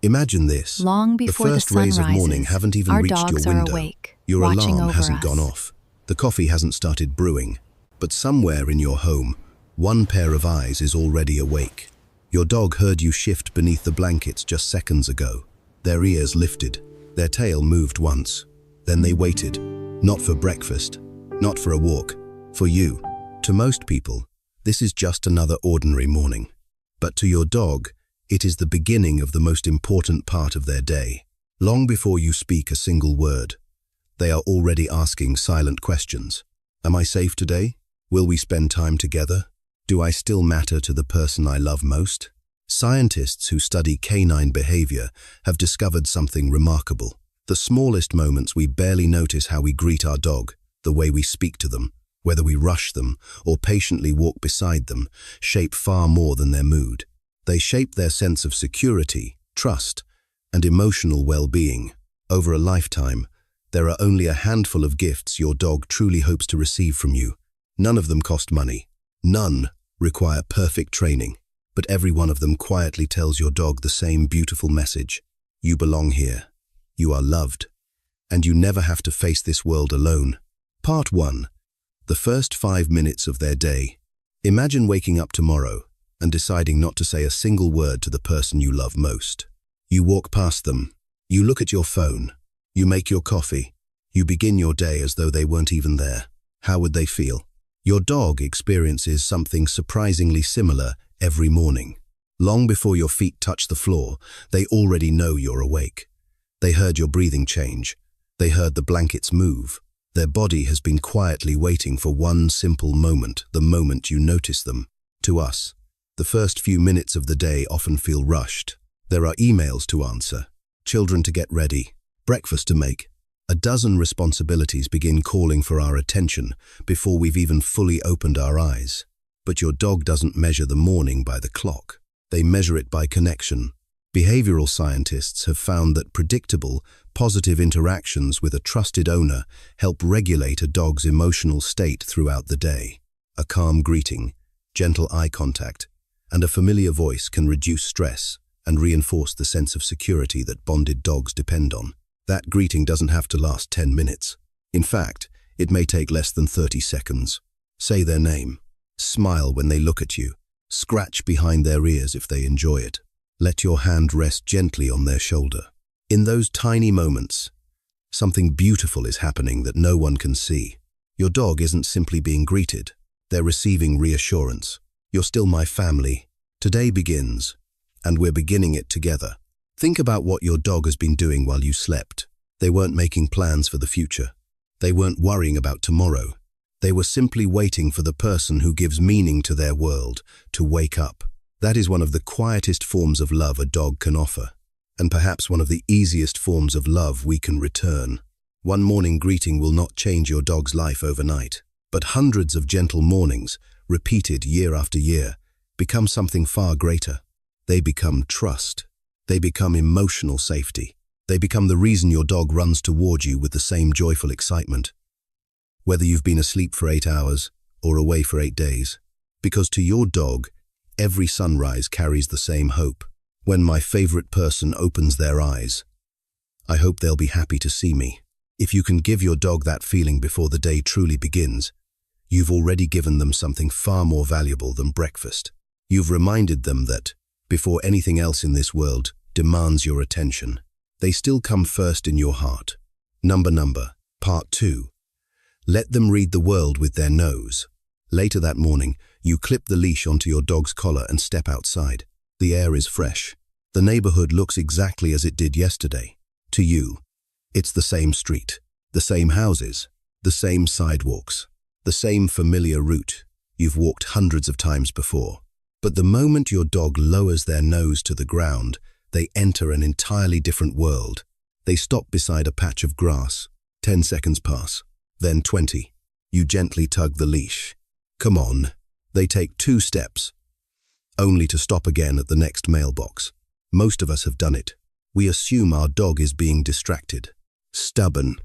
Imagine this. Long The before the first sun rays of morning rises, haven't even our reached your dogs are window. awake, Your watching alarm over hasn't us. gone off. The coffee hasn't started brewing. But somewhere in your home, one pair of eyes is already awake. Your dog heard you shift beneath the blankets just seconds ago. Their ears lifted. Their tail moved once. Then they waited. Not for breakfast. Not for a walk. For you. To most people, this is just another ordinary morning. But to your dog, it is the beginning of the most important part of their day. Long before you speak a single word, they are already asking silent questions. Am I safe today? Will we spend time together? Do I still matter to the person I love most? Scientists who study canine behavior have discovered something remarkable. The smallest moments we barely notice how we greet our dog, the way we speak to them, whether we rush them or patiently walk beside them, shape far more than their mood. They shape their sense of security, trust, and emotional well-being. Over a lifetime, there are only a handful of gifts your dog truly hopes to receive from you. None of them cost money. None require perfect training. But every one of them quietly tells your dog the same beautiful message. You belong here. You are loved. And you never have to face this world alone. Part 1. The first 5 minutes of their day. Imagine waking up tomorrow and deciding not to say a single word to the person you love most. You walk past them. You look at your phone. You make your coffee. You begin your day as though they weren't even there. How would they feel? Your dog experiences something surprisingly similar every morning. Long before your feet touch the floor, they already know you're awake. They heard your breathing change. They heard the blankets move. Their body has been quietly waiting for one simple moment, the moment you notice them. To us, the first few minutes of the day often feel rushed. There are emails to answer, children to get ready, breakfast to make. A dozen responsibilities begin calling for our attention before we've even fully opened our eyes. But your dog doesn't measure the morning by the clock. They measure it by connection. Behavioral scientists have found that predictable, positive interactions with a trusted owner help regulate a dog's emotional state throughout the day. A calm greeting, gentle eye contact, and a familiar voice can reduce stress and reinforce the sense of security that bonded dogs depend on. That greeting doesn't have to last 10 minutes. In fact, it may take less than 30 seconds. Say their name. Smile when they look at you. Scratch behind their ears if they enjoy it. Let your hand rest gently on their shoulder. In those tiny moments, something beautiful is happening that no one can see. Your dog isn't simply being greeted. They're receiving reassurance. You're still my family. Today begins, and we're beginning it together. Think about what your dog has been doing while you slept. They weren't making plans for the future. They weren't worrying about tomorrow. They were simply waiting for the person who gives meaning to their world to wake up. That is one of the quietest forms of love a dog can offer, and perhaps one of the easiest forms of love we can return. One morning greeting will not change your dog's life overnight, but hundreds of gentle mornings, repeated year after year, become something far greater. They become trust. They become emotional safety. They become the reason your dog runs toward you with the same joyful excitement. Whether you've been asleep for 8 hours or away for 8 days, because to your dog, every sunrise carries the same hope. When my favorite person opens their eyes, I hope they'll be happy to see me. If you can give your dog that feeling before the day truly begins, you've already given them something far more valuable than breakfast. You've reminded them that, before anything else in this world demands your attention, they still come first in your heart. Number, Part 2. Let them read the world with their nose. Later that morning, you clip the leash onto your dog's collar and step outside. The air is fresh. The neighborhood looks exactly as it did yesterday. To you, it's the same street, the same houses, the same sidewalks, the same familiar route you've walked hundreds of times before. But the moment your dog lowers their nose to the ground, they enter an entirely different world. They stop beside a patch of grass. 10 seconds pass. Then 20. You gently tug the leash. Come on. They take 2 steps, only to stop again at the next mailbox. Most of us have done it. We assume our dog is being distracted, stubborn,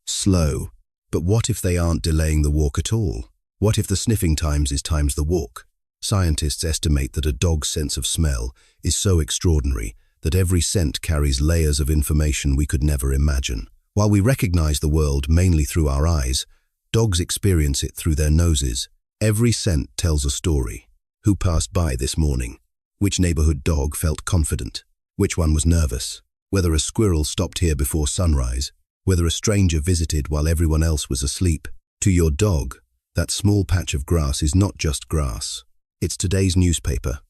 slow. But what if they aren't delaying the walk at all? What if the sniffing times is times the walk? Scientists estimate that a dog's sense of smell is so extraordinary that every scent carries layers of information we could never imagine. While we recognize the world mainly through our eyes, dogs experience it through their noses. Every scent tells a story. Who passed by this morning? Which neighborhood dog felt confident? Which one was nervous? Whether a squirrel stopped here before sunrise? Whether a stranger visited while everyone else was asleep? To your dog, that small patch of grass is not just grass. It's today's newspaper.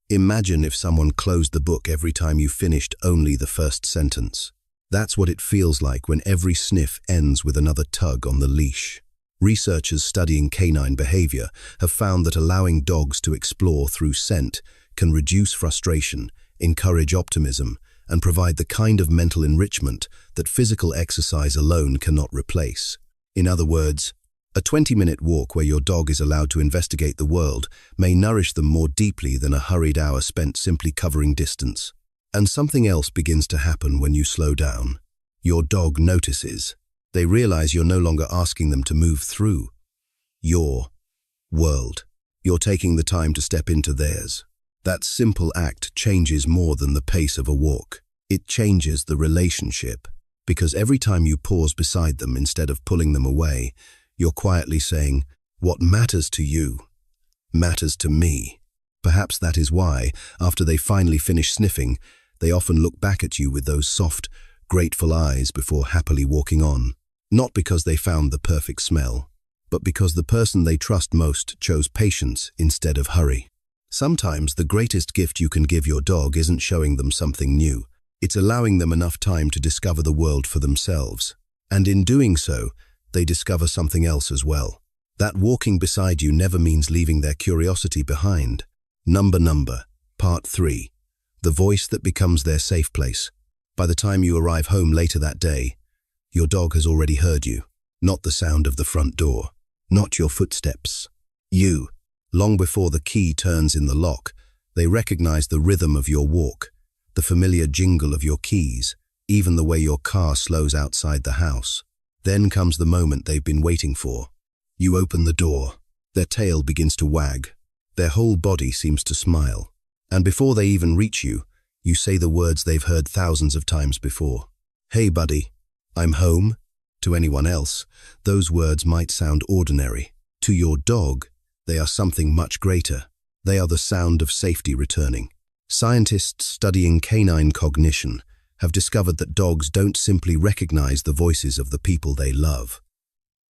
Imagine if someone closed the book every time you finished only the first sentence. That's what it feels like when every sniff ends with another tug on the leash. Researchers studying canine behavior have found that allowing dogs to explore through scent can reduce frustration, encourage optimism, and provide the kind of mental enrichment that physical exercise alone cannot replace. In other words, a 20-minute walk where your dog is allowed to investigate the world may nourish them more deeply than a hurried hour spent simply covering distance. And something else begins to happen when you slow down. Your dog notices. They realize you're no longer asking them to move through your world. You're taking the time to step into theirs. That simple act changes more than the pace of a walk. It changes the relationship, because every time you pause beside them instead of pulling them away, you're quietly saying, "What matters to you matters to me." Perhaps that is why, after they finally finish sniffing, they often look back at you with those soft, grateful eyes before happily walking on. Not because they found the perfect smell, but because the person they trust most chose patience instead of hurry. Sometimes the greatest gift you can give your dog isn't showing them something new. It's allowing them enough time to discover the world for themselves. And in doing so, they discover something else as well. That walking beside you never means leaving their curiosity behind. Number, Part 3. The voice that becomes their safe place. By the time you arrive home later that day, your dog has already heard you. Not the sound of the front door, not your footsteps. You, long before the key turns in the lock, they recognize the rhythm of your walk, the familiar jingle of your keys, even the way your car slows outside the house. Then comes the moment they've been waiting for. You open the door. Their tail begins to wag. Their whole body seems to smile. And before they even reach you, you say the words they've heard thousands of times before. "Hey, buddy, I'm home." To anyone else, those words might sound ordinary. To your dog, they are something much greater. They are the sound of safety returning. Scientists studying canine cognition have discovered that dogs don't simply recognize the voices of the people they love.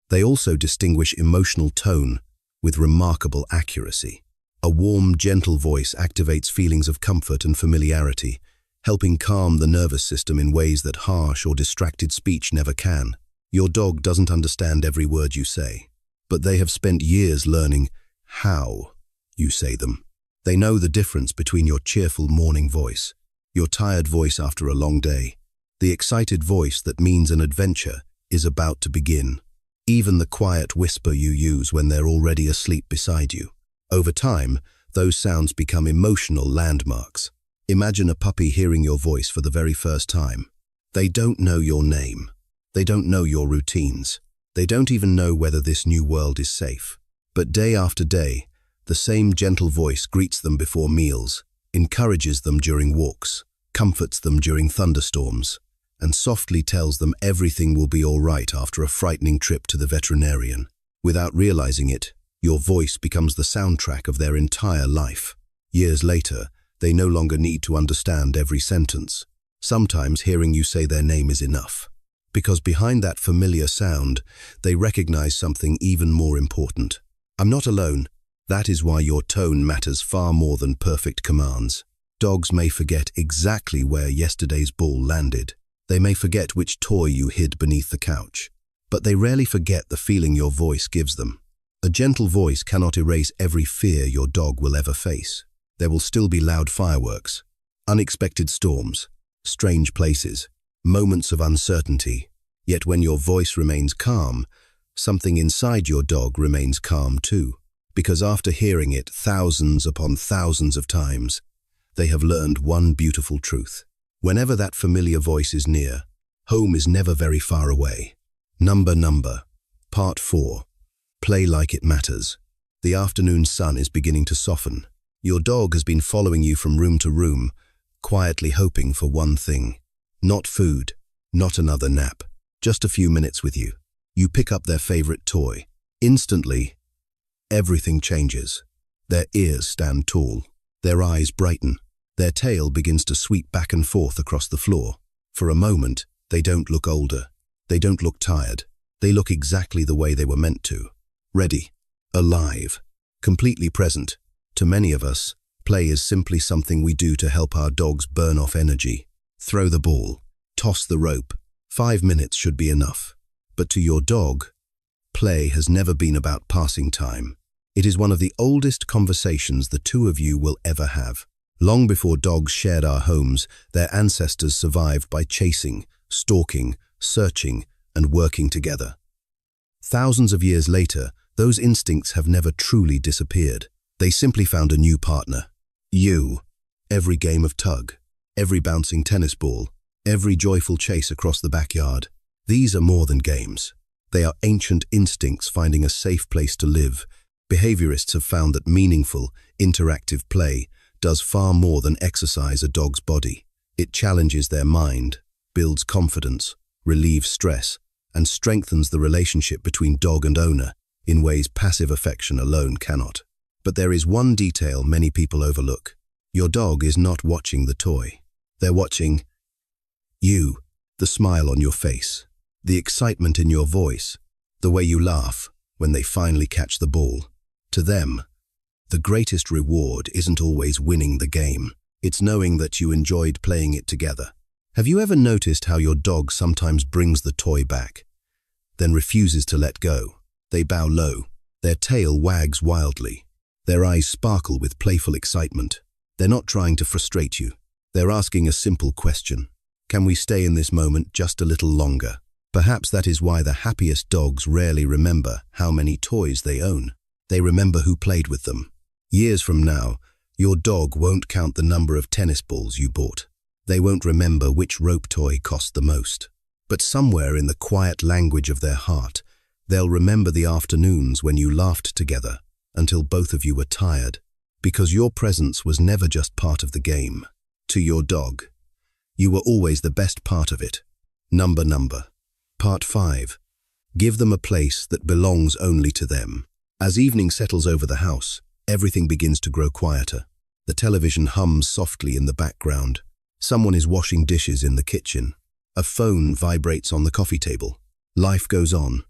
They also distinguish emotional tone with remarkable accuracy. A warm, gentle voice activates feelings of comfort and familiarity, helping calm the nervous system in ways that harsh or distracted speech never can. Your dog doesn't understand every word you say, but they have spent years learning how you say them. They know the difference between your cheerful morning voice, your tired voice after a long day, the excited voice that means an adventure is about to begin, even the quiet whisper you use when they're already asleep beside you. Over time, those sounds become emotional landmarks. Imagine a puppy hearing your voice for the very first time. They don't know your name. They don't know your routines. They don't even know whether this new world is safe. But day after day, the same gentle voice greets them before meals, encourages them during walks, comforts them during thunderstorms, and softly tells them everything will be all right after a frightening trip to the veterinarian. Without realizing it, your voice becomes the soundtrack of their entire life. Years later, they no longer need to understand every sentence. Sometimes hearing you say their name is enough. Because behind that familiar sound, they recognize something even more important. I'm not alone. That is why your tone matters far more than perfect commands. Dogs may forget exactly where yesterday's ball landed. They may forget which toy you hid beneath the couch. But they rarely forget the feeling your voice gives them. A gentle voice cannot erase every fear your dog will ever face. There will still be loud fireworks, unexpected storms, strange places, moments of uncertainty. Yet when your voice remains calm, something inside your dog remains calm too. Because after hearing it thousands upon thousands of times, they have learned one beautiful truth. Whenever that familiar voice is near, home is never very far away. Number, Part 4. Play like it matters. The afternoon sun is beginning to soften. Your dog has been following you from room to room, quietly hoping for one thing. Not food, not another nap, just a few minutes with you. You pick up their favorite toy. Instantly, everything changes. Their ears stand tall. Their eyes brighten. Their tail begins to sweep back and forth across the floor. For a moment, they don't look older. They don't look tired. They look exactly the way they were meant to. Ready, alive, completely present. To many of us, play is simply something we do to help our dogs burn off energy. Throw the ball, toss the rope. 5 minutes should be enough. But to your dog, play has never been about passing time. It is one of the oldest conversations the two of you will ever have. Long before dogs shared our homes, their ancestors survived by chasing, stalking, searching, and working together. Thousands of years later, those instincts have never truly disappeared. They simply found a new partner. You. Every game of tug, every bouncing tennis ball, every joyful chase across the backyard. These are more than games. They are ancient instincts finding a safe place to live. Behaviorists have found that meaningful, interactive play does far more than exercise a dog's body. It challenges their mind, builds confidence, relieves stress, and strengthens the relationship between dog and owner in ways passive affection alone cannot. But there is one detail many people overlook. Your dog is not watching the toy. They're watching you, the smile on your face, the excitement in your voice, the way you laugh when they finally catch the ball. To them, the greatest reward isn't always winning the game. It's knowing that you enjoyed playing it together. Have you ever noticed how your dog sometimes brings the toy back, then refuses to let go? They bow low, their tail wags wildly, their eyes sparkle with playful excitement. They're not trying to frustrate you. They're asking a simple question. Can we stay in this moment just a little longer? Perhaps that is why the happiest dogs rarely remember how many toys they own. They remember who played with them. Years from now, your dog won't count the number of tennis balls you bought. They won't remember which rope toy cost the most. But somewhere in the quiet language of their heart, they'll remember the afternoons when you laughed together until both of you were tired, because your presence was never just part of the game. To your dog, you were always the best part of it. Number. Part 5. Give them a place that belongs only to them. As evening settles over the house, everything begins to grow quieter. The television hums softly in the background. Someone is washing dishes in the kitchen. A phone vibrates on the coffee table. Life goes on,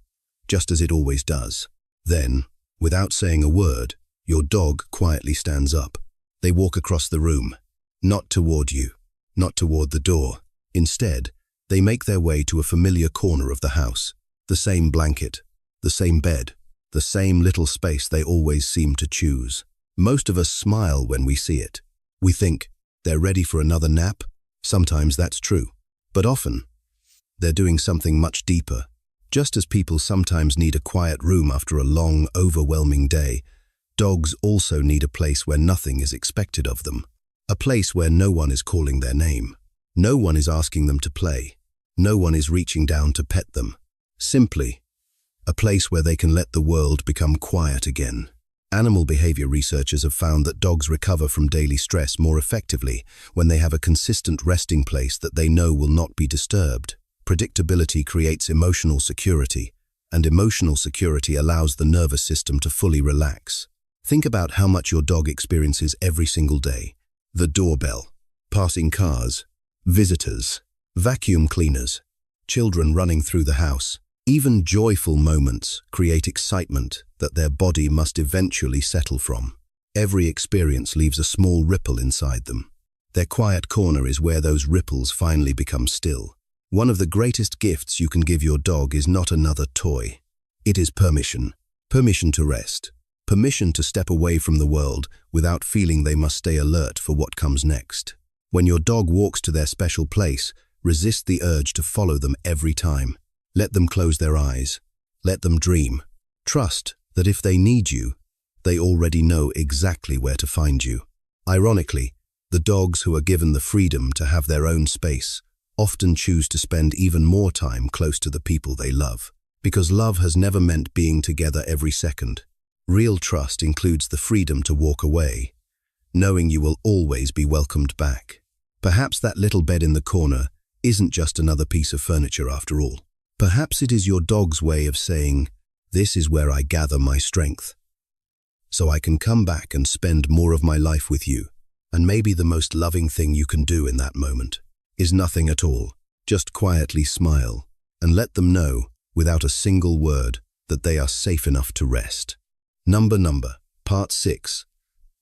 just as it always does. Then, without saying a word, your dog quietly stands up. They walk across the room, not toward you, not toward the door. Instead, they make their way to a familiar corner of the house. The same blanket, the same bed, the same little space they always seem to choose. Most of us smile when we see it. We think, they're ready for another nap? Sometimes that's true. But often, they're doing something much deeper. Just as people sometimes need a quiet room after a long, overwhelming day, dogs also need a place where nothing is expected of them. A place where no one is calling their name. No one is asking them to play. No one is reaching down to pet them. Simply, a place where they can let the world become quiet again. Animal behavior researchers have found that dogs recover from daily stress more effectively when they have a consistent resting place that they know will not be disturbed. Predictability creates emotional security, and emotional security allows the nervous system to fully relax. Think about how much your dog experiences every single day. The doorbell, passing cars, visitors, vacuum cleaners, children running through the house. Even joyful moments create excitement that their body must eventually settle from. Every experience leaves a small ripple inside them. Their quiet corner is where those ripples finally become still. One of the greatest gifts you can give your dog is not another toy. It is permission. Permission to rest. Permission to step away from the world without feeling they must stay alert for what comes next. When your dog walks to their special place, resist the urge to follow them every time. Let them close their eyes. Let them dream. Trust that if they need you, they already know exactly where to find you. Ironically, the dogs who are given the freedom to have their own space often choose to spend even more time close to the people they love. Because love has never meant being together every second. Real trust includes the freedom to walk away, knowing you will always be welcomed back. Perhaps that little bed in the corner isn't just another piece of furniture after all. Perhaps it is your dog's way of saying, "This is where I gather my strength, so I can come back and spend more of my life with you." And maybe the most loving thing you can do in that moment is nothing at all. Just quietly smile and let them know, without a single word, that they are safe enough to rest. Number, Part 6.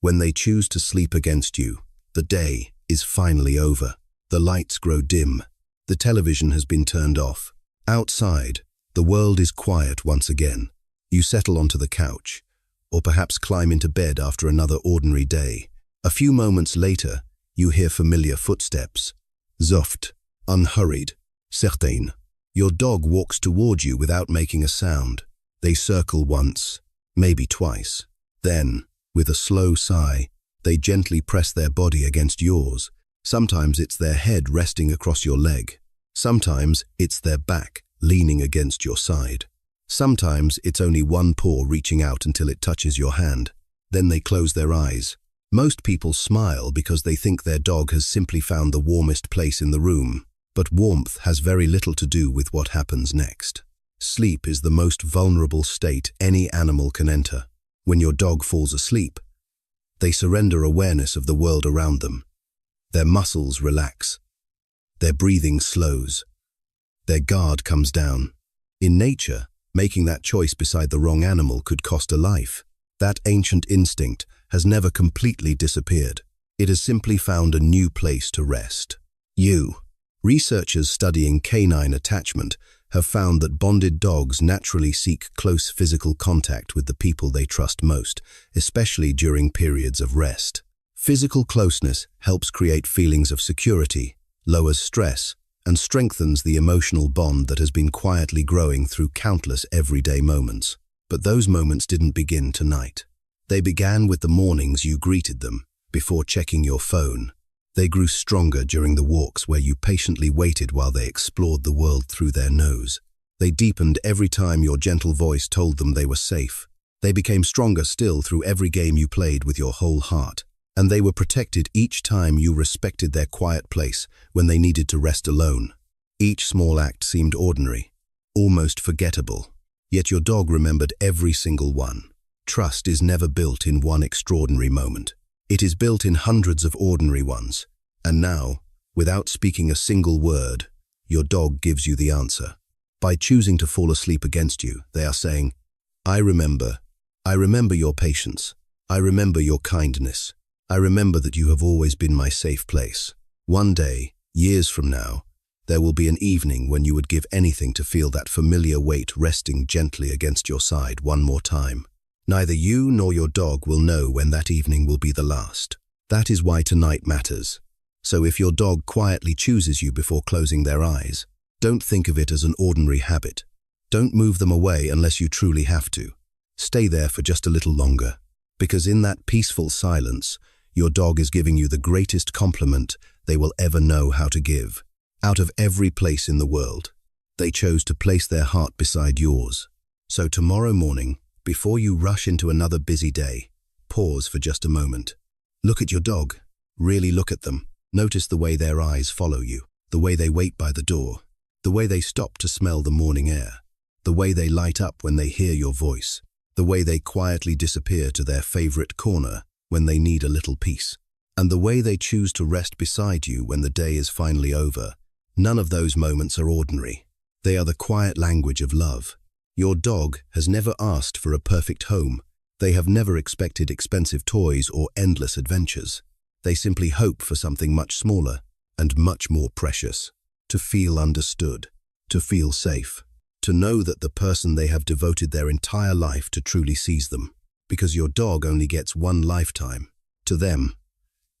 When they choose to sleep against you, the day is finally over. The lights grow dim. The television has been turned off. Outside, the world is quiet once again. You settle onto the couch, or perhaps climb into bed after another ordinary day. A few moments later, you hear familiar footsteps. Soft, unhurried, certain. Your dog walks toward you without making a sound. They circle once, maybe twice. Then, with a slow sigh, they gently press their body against yours. Sometimes it's their head resting across your leg. Sometimes it's their back leaning against your side. Sometimes it's only one paw reaching out until it touches your hand. Then they close their eyes. Most people smile because they think their dog has simply found the warmest place in the room. But warmth has very little to do with what happens next. Sleep is the most vulnerable state any animal can enter. When your dog falls asleep, they surrender awareness of the world around them. Their muscles relax. Their breathing slows. Their guard comes down. In nature, making that choice beside the wrong animal could cost a life. That ancient instinct has never completely disappeared. It has simply found a new place to rest. Researchers studying canine attachment have found that bonded dogs naturally seek close physical contact with the people they trust most, especially during periods of rest. Physical closeness helps create feelings of security, lowers stress, and strengthens the emotional bond that has been quietly growing through countless everyday moments. But those moments didn't begin tonight. They began with the mornings you greeted them, before checking your phone. They grew stronger during the walks where you patiently waited while they explored the world through their nose. They deepened every time your gentle voice told them they were safe. They became stronger still through every game you played with your whole heart. And they were protected each time you respected their quiet place when they needed to rest alone. Each small act seemed ordinary, almost forgettable. Yet your dog remembered every single one. Trust is never built in one extraordinary moment. It is built in hundreds of ordinary ones. And now, without speaking a single word, your dog gives you the answer. By choosing to fall asleep against you, they are saying, I remember your patience. I remember your kindness. I remember that you have always been my safe place. One day, years from now, there will be an evening when you would give anything to feel that familiar weight resting gently against your side one more time. Neither you nor your dog will know when that evening will be the last. That is why tonight matters. So if your dog quietly chooses you before closing their eyes, don't think of it as an ordinary habit. Don't move them away unless you truly have to. Stay there for just a little longer, because in that peaceful silence, your dog is giving you the greatest compliment they will ever know how to give. Out of every place in the world, they chose to place their heart beside yours. So tomorrow morning, before you rush into another busy day, pause for just a moment. Look at your dog. Really look at them. Notice the way their eyes follow you, the way they wait by the door, the way they stop to smell the morning air, the way they light up when they hear your voice, the way they quietly disappear to their favorite corner when they need a little peace, and the way they choose to rest beside you when the day is finally over. None of those moments are ordinary. They are the quiet language of love. Your dog has never asked for a perfect home. They have never expected expensive toys or endless adventures. They simply hope for something much smaller and much more precious. To feel understood, to feel safe, to know that the person they have devoted their entire life to truly sees them. Because your dog only gets one lifetime. To them,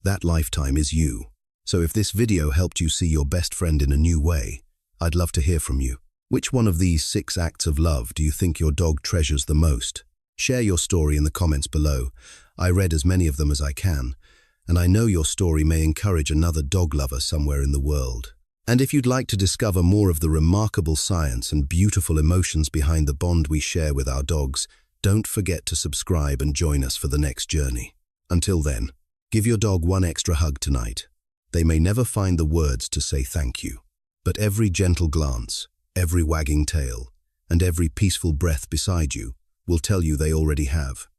that lifetime is you. So if this video helped you see your best friend in a new way, I'd love to hear from you. Which one of these 6 acts of love do you think your dog treasures the most? Share your story in the comments below. I read as many of them as I can, and I know your story may encourage another dog lover somewhere in the world. And if you'd like to discover more of the remarkable science and beautiful emotions behind the bond we share with our dogs, don't forget to subscribe and join us for the next journey. Until then, give your dog one extra hug tonight. They may never find the words to say thank you, but every gentle glance, every wagging tail, and every peaceful breath beside you will tell you they already have.